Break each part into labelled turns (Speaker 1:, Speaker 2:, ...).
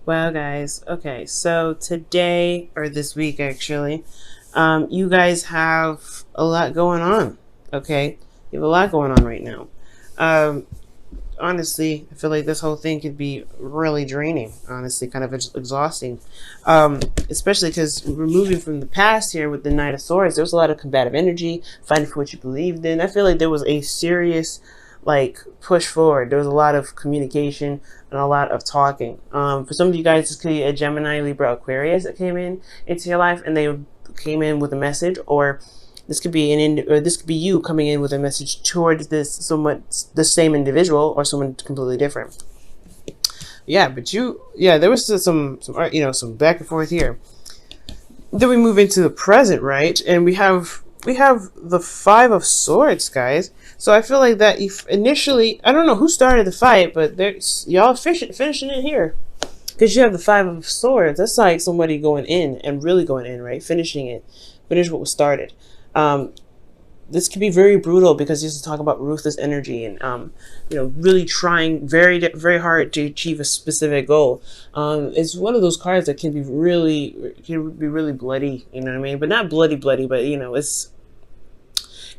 Speaker 1: Well, guys, okay, so today, or this week actually, you guys have a lot going on, okay? You have a lot going on right now. Um, Honestly, I feel like this whole thing could be really draining, honestly, kind of exhausting. Especially because we're moving from the past here with the Knight of Swords. There was a lot of combative energy, fighting for what you believed in. I feel like there was a serious, like, push forward. There was a lot of communication and a lot of talking. For some of you guys, this could be a Gemini, Libra, Aquarius that came in into your life, and they came in with a message, or this could be or this could be you coming in with a message towards this somewhat the same individual or someone completely different. Yeah, but there was some back and forth here. Then we move into the present, right? And we have the Five of Swords, guys. So I feel like that if initially, I don't know who started the fight, but there's y'all finishing it here. Because you have the Five of Swords. That's like somebody going in and really going in, right? Finishing it. Finish what was started. This can be very brutal because this is talking about ruthless energy and, really trying very, very hard to achieve a specific goal. It's one of those cards that can be really bloody, you know what I mean? But not bloody, but,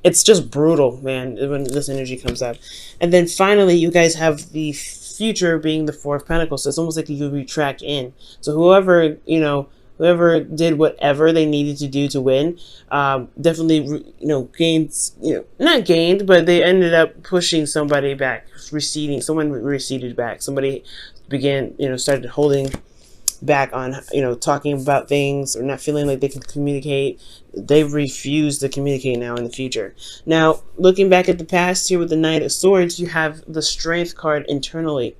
Speaker 1: it's just brutal, man, when this energy comes up. And then finally, you guys have the future being the Four of Pentacles. So it's almost like you retract in. So whoever did whatever they needed to do to win, definitely, gained, not gained, but they ended up pushing somebody back, someone receded back. Somebody started holding back on, talking about things or not feeling like they can communicate. They refuse to communicate now in the future. Now, looking back at the past here with the Knight of Swords, you have the Strength card internally.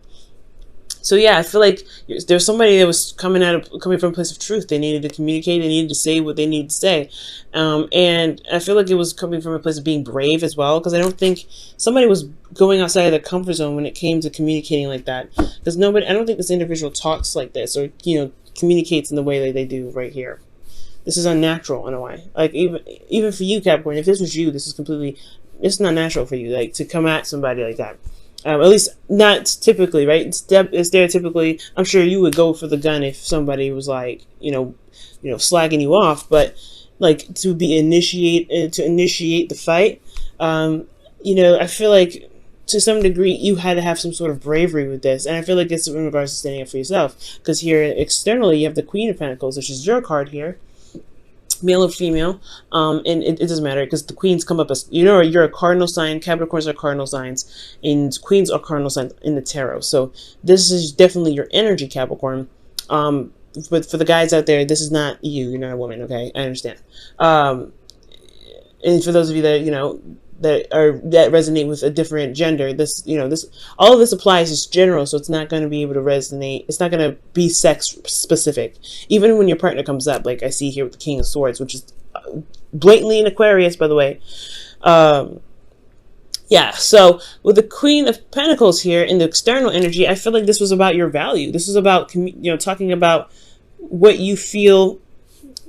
Speaker 1: So yeah, I feel like there's somebody that was coming from a place of truth. They needed to communicate. They needed to say what they needed to say, and I feel like it was coming from a place of being brave as well. Because I don't think somebody was going outside of their comfort zone when it came to communicating like that. Because I don't think this individual talks like this or communicates in the way that they do right here. This is unnatural in a way. Like even for you, Capricorn, if this was you, it's not natural for you, like, to come at somebody like that. At least not typically, right? It's stereotypically, I'm sure you would go for the gun if somebody was like, slagging you off, but like to initiate the fight, I feel like to some degree you had to have some sort of bravery with this, and I feel like it's in regards to standing up for yourself. Because here externally, you have the Queen of Pentacles, which is your card here. Male or female, and it doesn't matter because the queens come up as you're a cardinal sign. Capricorns are cardinal signs, and queens are cardinal signs in the tarot. So this is definitely your energy, Capricorn. But for the guys out there, this is not you. You're not a woman, okay? I understand. And for those of you that that resonate with a different gender, all of this applies as general, so it's not going to be able to resonate. It's not going to be sex specific, even when your partner comes up, like I see here with the King of Swords, which is blatantly an Aquarius, by the way. So with the Queen of Pentacles here in the external energy, I feel like this was about your value. This was about talking about what you feel,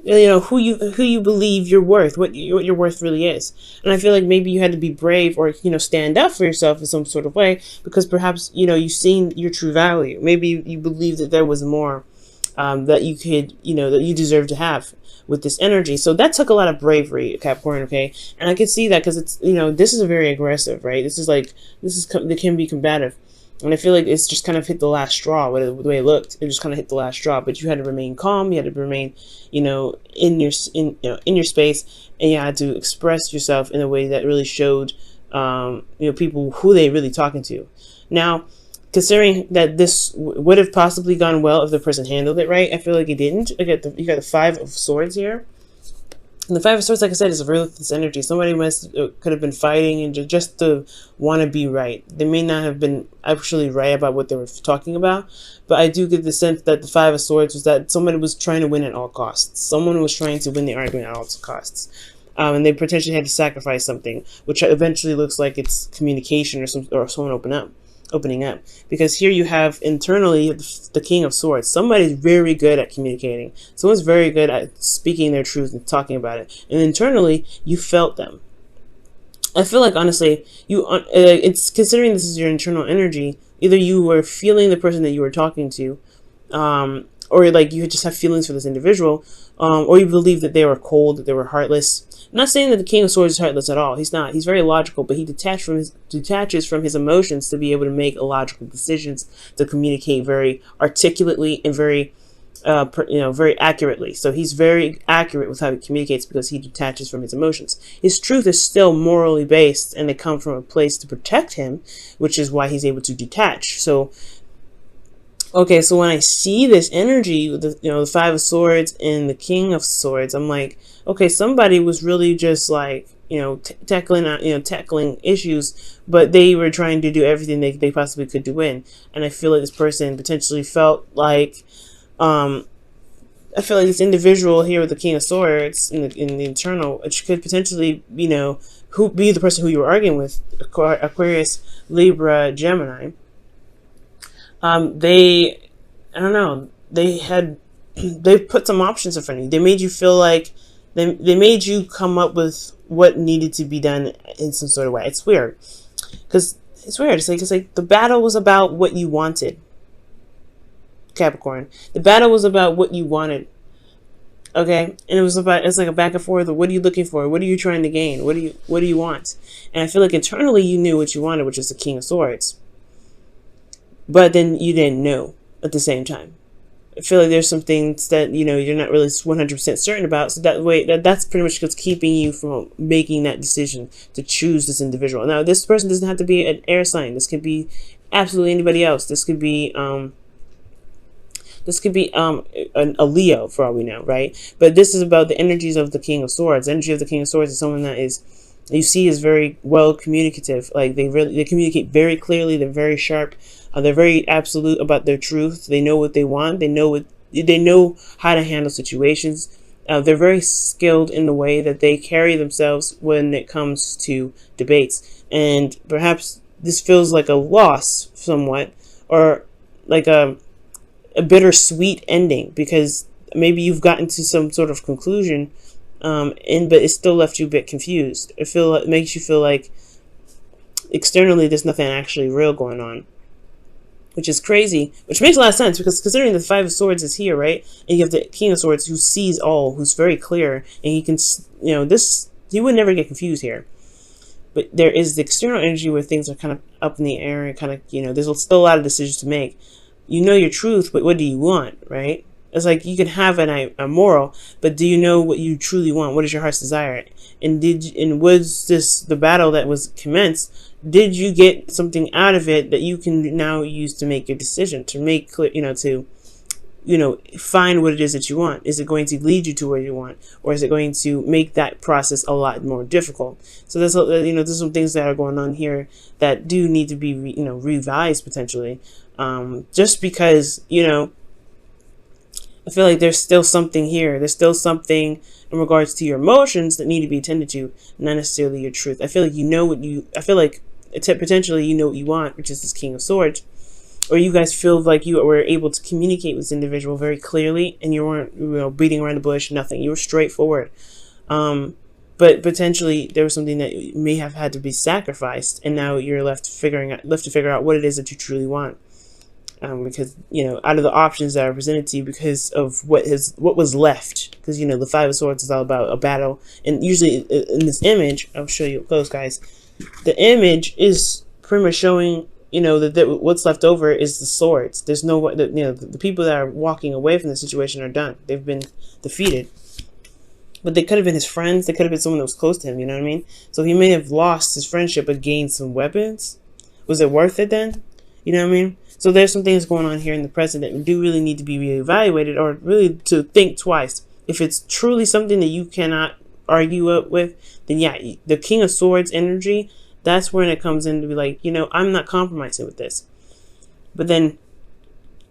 Speaker 1: who you believe you're worth, what your worth really is. And I feel like maybe you had to be brave or stand up for yourself in some sort of way, because perhaps you've seen your true value. Maybe you believe that there was more that you could that you deserve to have with this energy. So that took a lot of bravery, Capricorn, okay? And I can see that because it's this is very aggressive, right? It can be combative. And I feel like it's just kind of hit the last straw with the way it looked. It just kind of hit the last straw. But you had to remain calm. You had to remain, in your space, and you had to express yourself in a way that really showed, people who they really talking to. Now, considering that this would have possibly gone well if the person handled it right, I feel like it didn't. You got the Five of Swords here. And the Five of Swords, like I said, is a ruthless energy. Somebody could have been fighting and just to want to be right. They may not have been actually right about what they were talking about, but I do get the sense that the Five of Swords was that somebody was trying to win at all costs. Someone was trying to win the argument at all costs. And they potentially had to sacrifice something, which eventually looks like it's communication or someone opening up, because here you have internally the King of Swords. Somebody's very good at communicating. Someone's very good at speaking their truth and talking about it. And internally, you felt them. I feel like, honestly, it's considering this is your internal energy, either you were feeling the person that you were talking to, or like you just have feelings for this individual, or you believe that they were cold, that they were heartless. I'm not saying that the King of Swords is heartless at all. He's not. He's very logical, but he detaches from his emotions to be able to make logical decisions, to communicate very articulately and very very accurately. So he's very accurate with how he communicates because he detaches from his emotions. His truth is still morally based, and they come from a place to protect him, which is why he's able to detach. So, okay, so when I see this energy with the Five of Swords and the King of Swords, I'm like, okay, somebody was really just like, tackling issues, but they were trying to do everything they possibly could to win. And I feel like this person potentially felt like, I feel like this individual here with the King of Swords in the internal, which could potentially, who be the person who you were arguing with, Aquarius, Libra, Gemini. I don't know, they put some options in front of you. They made you feel like, they made you come up with what needed to be done in some sort of way. It's weird. Because it's weird. It's like the battle was about what you wanted. Capricorn. The battle was about what you wanted. Okay? And it's like a back and forth of what are you looking for? What are you trying to gain? What do you want? And I feel like internally you knew what you wanted, which is the King of Swords. But then you didn't know at the same time. I feel like there's some things that, you're not really 100% certain about. So that's pretty much what's keeping you from making that decision to choose this individual. Now, this person doesn't have to be an air sign. This could be absolutely anybody else. This could be a Leo, for all we know, right? But this is about the energies of the King of Swords. The energy of the King of Swords is someone that you see is very well communicative. Like they communicate very clearly. They're very sharp. They're very absolute about their truth. They know what they want. They know how to handle situations. They're very skilled in the way that they carry themselves when it comes to debates. And perhaps this feels like a loss somewhat, or like a bittersweet ending, because maybe you've gotten to some sort of conclusion, but it still left you a bit confused. It makes you feel like externally there's nothing actually real going on, which is crazy, which makes a lot of sense, because considering the Five of Swords is here, right? And you have the King of Swords who sees all, who's very clear, and he can, he would never get confused here. But there is the external energy where things are kind of up in the air, and kind of, there's still a lot of decisions to make. You know your truth, but what do you want, right? It's like you can have a moral, but do you know what you truly want? What is your heart's desire? And was this the battle that was commenced? Did you get something out of it that you can now use to make your decision, to make clear, find what it is that you want? Is it going to lead you to where you want, or is it going to make that process a lot more difficult? So there's some things that are going on here that do need to be revised potentially. Just because, I feel like there's still something here. There's still something in regards to your emotions that need to be attended to, not necessarily your truth. I feel like potentially you know what you want, which is this King of Swords. Or you guys feel like you were able to communicate with this individual very clearly, and you weren't beating around the bush, nothing. You were straightforward. But potentially there was something that may have had to be sacrificed, and now you're left to figure out what it is that you truly want. Because out of the options that are presented to you, because of what was left, because the Five of Swords is all about a battle, and usually in this image, I'll show you up close, guys. The image is pretty much showing that what's left over is the swords. There's no the people that are walking away from the situation are done. They've been defeated. But they could have been his friends. They could have been someone that was close to him. You know what I mean? So he may have lost his friendship but gained some weapons. Was it worth it then? You know what I mean? So there's some things going on here in the present that do really need to be reevaluated, or really to think twice. If it's truly something that you cannot argue with, then yeah, the King of Swords energy, that's when it comes in to be like, I'm not compromising with this. But then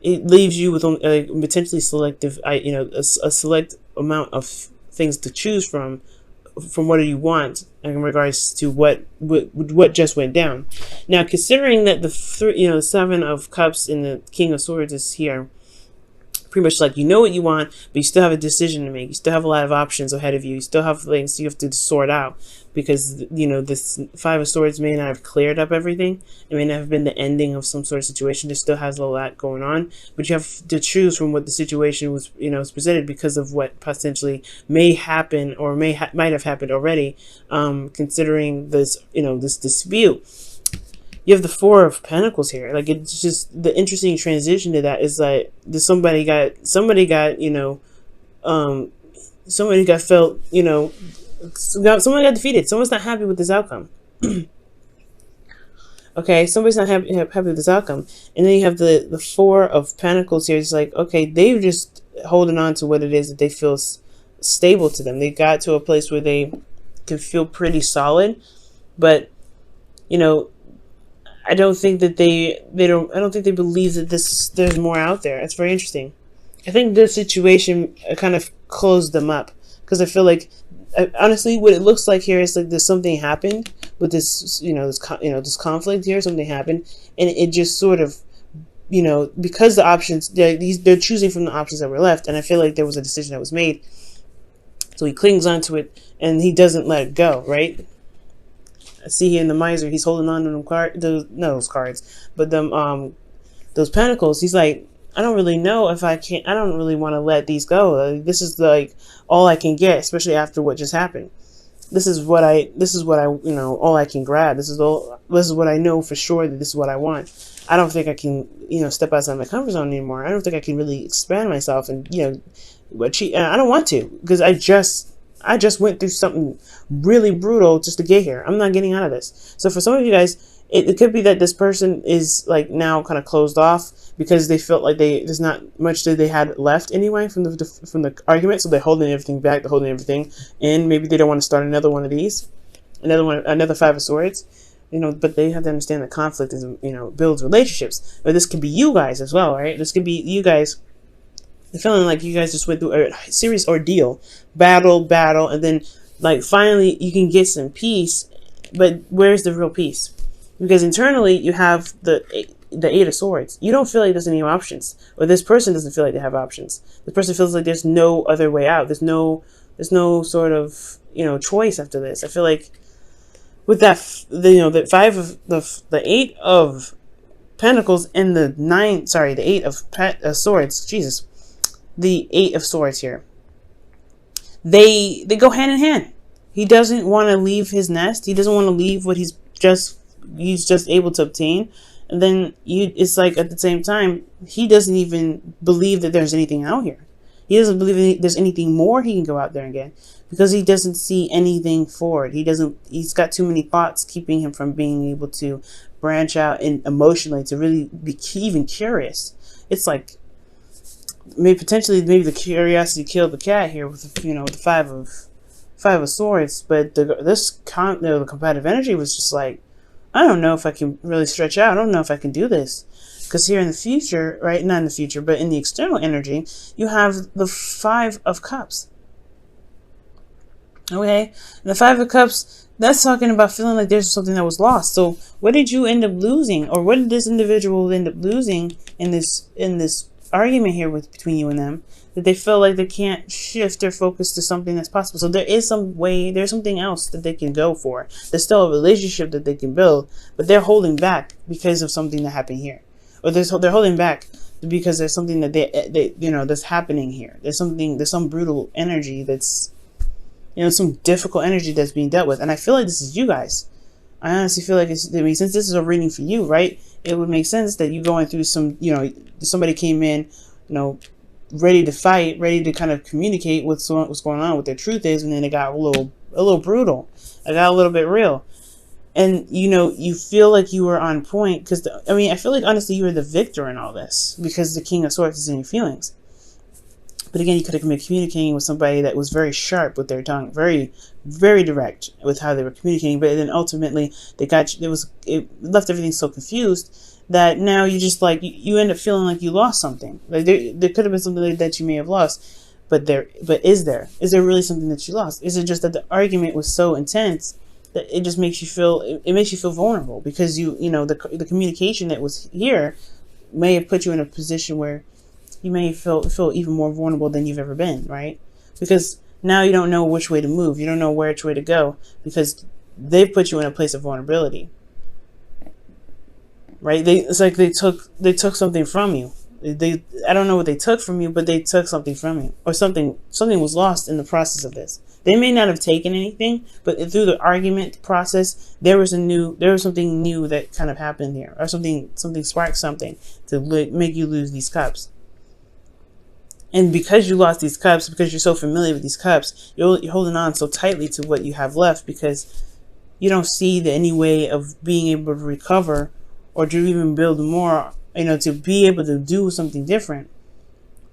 Speaker 1: it leaves you with a potentially selective, a select amount of things to choose from what do you want in regards to what just went down. Now, considering that the Seven of Cups and the King of Swords is here, pretty much like, you know what you want, but you still have a decision to make. You still have a lot of options ahead of you. You still have things you have to sort out, because, you know, this Five of Swords may not have cleared up everything. It may not have been the ending of some sort of situation. There still has a lot going on, but you have to choose from what the situation was, you know, is presented, because of what potentially may happen, or might have happened already, considering this, you know, this dispute. You have the Four of Pentacles here. Like, it's just the interesting transition to that is like, somebody got, you know, somebody got felt, you know, someone got defeated. Someone's not happy with this outcome. Okay, somebody's not happy with this outcome. And then you have the Four of Pentacles here. It's like, okay, they're just holding on to what it is that they feel stable to them. They got to a place where they can feel pretty solid, but, you know, I don't think that I don't think they believe that there's more out there. It's very interesting. I think this situation kind of closed them up, because I feel like, honestly, what it looks like here is like there's something happened with this, you know, this conflict here. Something happened, and it just sort of, you know, because the options, they're choosing from the options that were left, and I feel like there was a decision that was made. So he clings onto it, and he doesn't let it go, right? I see here in the Miser, he's holding on to those cards, but those Pentacles. He's like, I don't really know if I can. I don't really want to let these go. This is like all I can get, especially after what just happened. This is what I, you know, all I can grab. This is what I know for sure, that this is what I want. I don't think I can, you know, step outside my comfort zone anymore. I don't think I can really expand myself, and, you know, I don't want to, because I just went through something really brutal just to get here. I'm not getting out of this. So for some of you guys, it could be that this person is like now kind of closed off, because they felt like there's not much that they had left anyway from the argument. So they're holding everything back. They're holding everything, and maybe they don't want to start another one of these, another Five of Swords. You know, but they have to understand that conflict is, you know, builds relationships. But this could be you guys as well, right? This could be you guys. The feeling like you guys just went through a serious ordeal, battle, and then like finally you can get some peace. But where's the real peace? Because internally you have the Eight of Swords. You don't feel like there's any options, or this person doesn't feel like they have options. This person feels like there's no other way out. There's no sort of, you know, choice after this. I feel like with that, you know, the Eight of Pentacles and the Eight of Swords. Jesus. The Eight of Swords here, they go hand in hand. He doesn't want to leave his nest. He doesn't want to leave what he's just able to obtain. And then it's like at the same time, he doesn't even believe that there's anything out here. He doesn't believe there's anything more he can go out there and get, because he doesn't see anything forward. He's got too many thoughts keeping him from being able to branch out and emotionally to really be even curious. It's like, maybe the curiosity killed the cat here with, you know, the Five of Swords. But the competitive energy was just like, I don't know if I can really stretch out. I don't know if I can do this, because here in the future, right? Not in the future, but in the external energy, you have the Five of Cups. Okay, and the Five of Cups, that's talking about feeling like there's something that was lost. So what did you end up losing, or what did this individual end up losing in this argument here between you and them, that they feel like they can't shift their focus to something that's possible? So there is there's something else that they can go for. There's still a relationship that they can build, but they're holding back because of something that happened here, or they're holding back because there's something that they you know, that's happening here. There's some brutal energy that's, you know, some difficult energy that's being dealt with. And I feel like this is you guys. I honestly feel like since this is a reading for you, right, it would make sense that you're going through some, you know, somebody came in, you know, ready to fight, ready to kind of communicate what's going on, what their truth is, and then it got a little brutal. It got a little bit real. And, you know, you feel like you were on point, because, I feel like, honestly, you were the victor in all this, because the King of Swords is in your feelings. But again, you could have been communicating with somebody that was very sharp with their tongue, very, very direct with how they were communicating. But then ultimately, it left everything so confused that now you just like, you end up feeling like you lost something. Like there could have been something like that you may have lost, but is there really something that you lost? Is it just that the argument was so intense that it just makes you feel, it makes you feel vulnerable, because you know, the communication that was here may have put you in a position where you may feel even more vulnerable than you've ever been, right? Because now you don't know which way to move. You don't know which way to go because they've put you in a place of vulnerability, right? It's like they took something from you. I don't know what they took from you, but they took something from you, or something was lost in the process of this. They may not have taken anything, but through the argument process, there was something new that kind of happened here, or something sparked something to make you lose these cups. And because you lost these cups, because you're so familiar with these cups, you're holding on so tightly to what you have left because you don't see any way of being able to recover or to even build more, to be able to do something different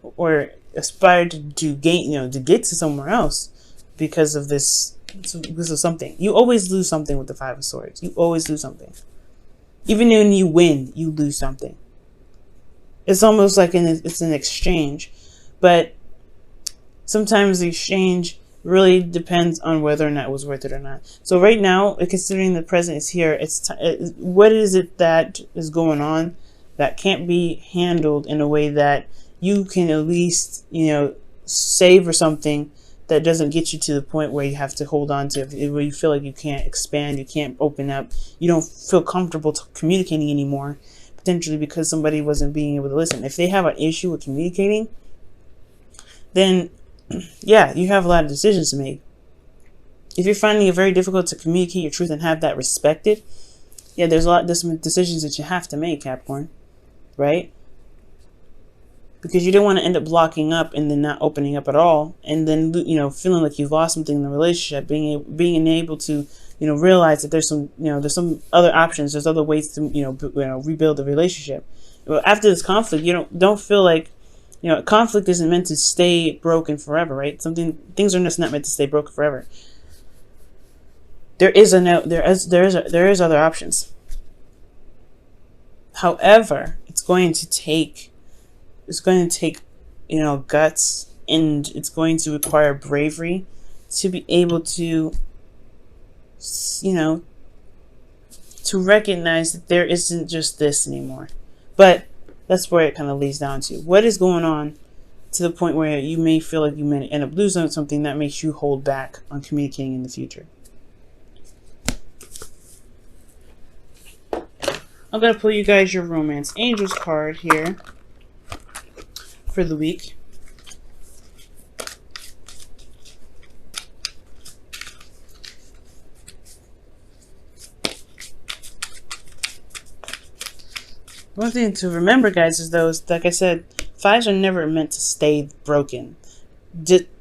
Speaker 1: or aspire to gain, to get to somewhere else because of this. Because of something. You always lose something with the Five of Swords. You always lose something. Even when you win, you lose something. It's almost like it's an exchange. But sometimes the exchange really depends on whether or not it was worth it or not. So right now, considering the present is here, what is it that is going on that can't be handled in a way that you can at least, savor something that doesn't get you to the point where you have to hold on to, where you feel like you can't expand, you can't open up, you don't feel comfortable communicating anymore, potentially because somebody wasn't being able to listen. If they have an issue with communicating, then yeah, you have a lot of decisions to make. If you're finding it very difficult to communicate your truth and have that respected, yeah, there's some decisions that you have to make, Capricorn, right? Because you don't want to end up blocking up and then not opening up at all, and then feeling like you've lost something in the relationship. Being able to realize that there's some other options, there's other ways to rebuild the relationship. Well, after this conflict, you don't feel like. Conflict isn't meant to stay broken forever, right? Things are just not meant to stay broken forever. There is other options. However, it's going to take guts, and it's going to require bravery to be able to to recognize that there isn't just this anymore. But that's where it kind of leads down to. What is going on to the point where you may feel like you may end up losing something that makes you hold back on communicating in the future? I'm going to pull you guys your Romance Angels card here for the week. One thing to remember, guys, is those, like I said, fives are never meant to stay broken.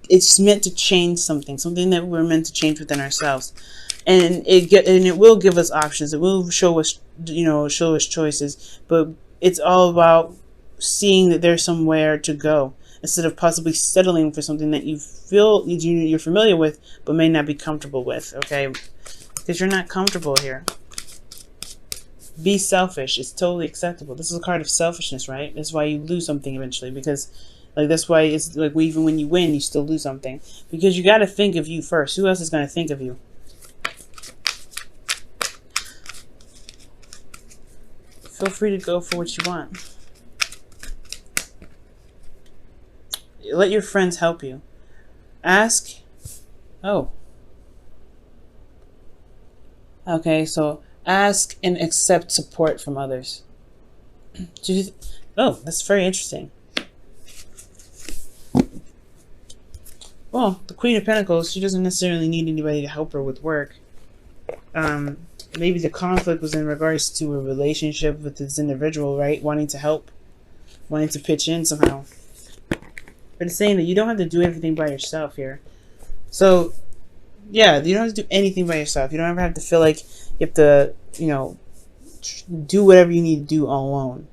Speaker 1: It's meant to change something that we're meant to change within ourselves, and it will give us options. It will show us, choices. But it's all about seeing that there's somewhere to go instead of possibly settling for something that you feel you're familiar with but may not be comfortable with. Okay, because you're not comfortable here. Be selfish. It's totally acceptable. This is a card of selfishness, right? That's why you lose something eventually, because that's why it's like even when you win, you still lose something, because you got to think of you first. Who else is going to think of you? Feel free to go for what you want. Let your friends help you. Ask. Oh. Okay, so ask and accept support from others. Oh, that's very interesting. Well, the Queen of Pentacles, she doesn't necessarily need anybody to help her with work. Maybe the conflict was in regards to a relationship with this individual, right? Wanting to help, wanting to pitch in somehow. But it's saying that you don't have to do everything by yourself here. So, yeah, you don't have to do anything by yourself. You don't ever have to feel like you have to, do whatever you need to do all alone.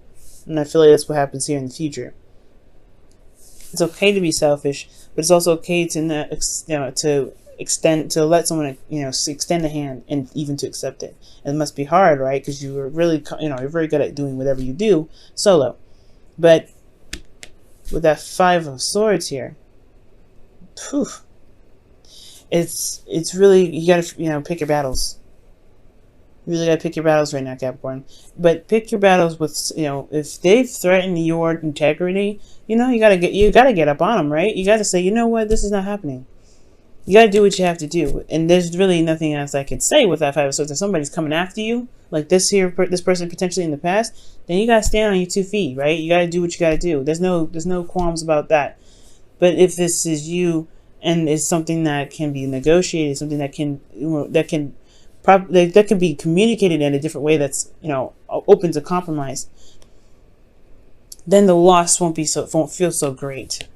Speaker 1: And I feel like that's what happens here in the future. It's okay to be selfish, but it's also okay to let someone extend a hand and even to accept it. It must be hard, right? Because you are really you're very good at doing whatever you do solo. But with that Five of Swords here, whew, it's really, you gotta pick your battles. You really gotta pick your battles right now, Capricorn. But pick your battles with, if they've threatened your integrity, you gotta get up on them, right? You gotta say, you know what, this is not happening. You gotta do what you have to do, and there's really nothing else I can say with that Five of Swords. If somebody's coming after you, like this person potentially in the past, then you gotta stand on your 2 feet, right? You gotta do what you gotta do. There's no qualms about that. But if this is you, and it's something that can be negotiated, something that can that can be communicated in a different way that's open to compromise, then the loss won't feel so great.